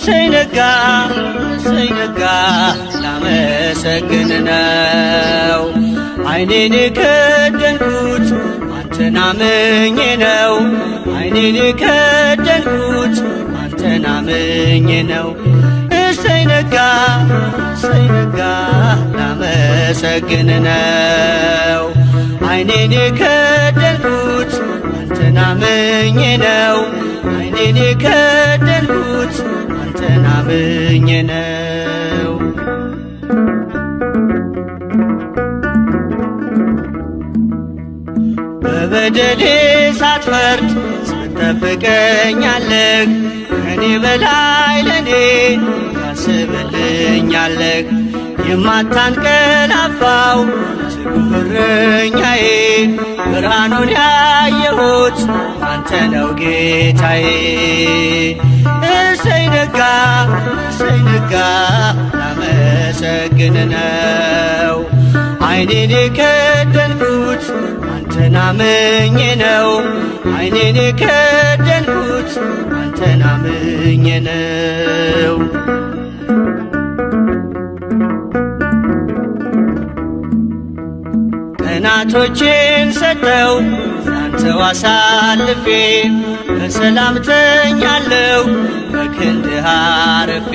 እሰይ ነጋ እሰይ ነጋ ላመሰግን ነው። ዓይኔን የከደንኩት አንተን አምኜ ነው። ዓይኔን የከደንኩት አንተን አምኜ ነው። እሰይ ነጋ እሰይ ነጋ ላመሰግን ነው። ዓይኔን የከደንኩት አንተን አምኜ ነው። ዓይኔን የከደንኩት አንተን አምኜ ነው። በበደሌ ሳትፈርድ ትጠብቀኛለህ። ከኔ በላይ ለኔ ታስብልኛለህ። የማታንቀላፋው ትጉህ እረኛዬ ብርሃኑን ያየሁት አንተ ነው ጌታዬ። እሰይ ነጋ እሰይ ነጋ ላመሰግን ነው። ዓይኔን የከደንኩት አንተን አምኜ ነው። ዓይኔን የከደንኩት አንተን አምኜ ነው። ቀናቶቼን ሰጠው ላንተው አሳልፌ በሰላም ተኛለሁ በክንድህ አርፌ።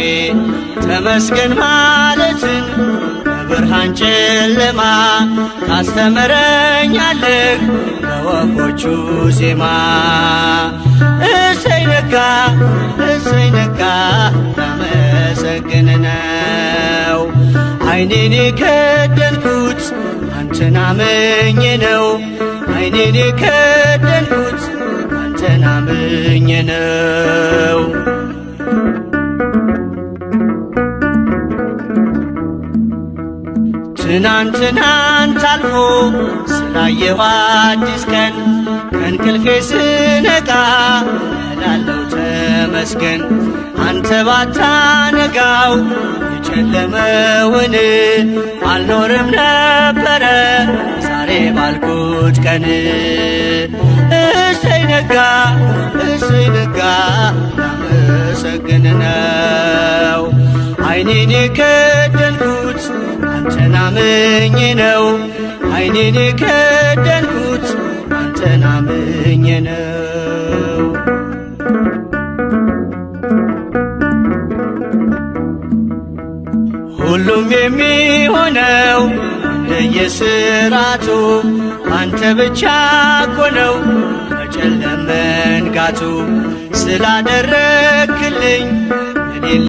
ተመስገን ማለትን በብርሃን ጨለማ ታስተምረኛለህ በወፎቹ ዜማ። እሰይ ነጋ እሰይ ነጋ ላመሰግን ነው። ዓይኔን የከደንኩት አንተን አምኜ ነው። ዓይኔን የከደንኩት አንተን አምኜ ነው። ትናንት አልፎ ስላየሁ አዲስ ቀን ከእንቅልፌ ስነቃ እላለሁ ተመስገን። አንተ ባታነጋው የጨለመውን አልኖርም ነበረ ዛሬ ባልኩት ቀን። እሰይ ነጋ እሰይ ነጋ ላመሰግን ነው። ዓይኔን የከደንኩት አንተን አምኜ ነው። ዓይኔን የከደንኩት አንተን አምኜ ነው። ሁሉም የሚሆነው እንደየሥራቱ አንተ ብቻ እኮ ነው በጨለም መንጋቱ። ስላደረግክልኝ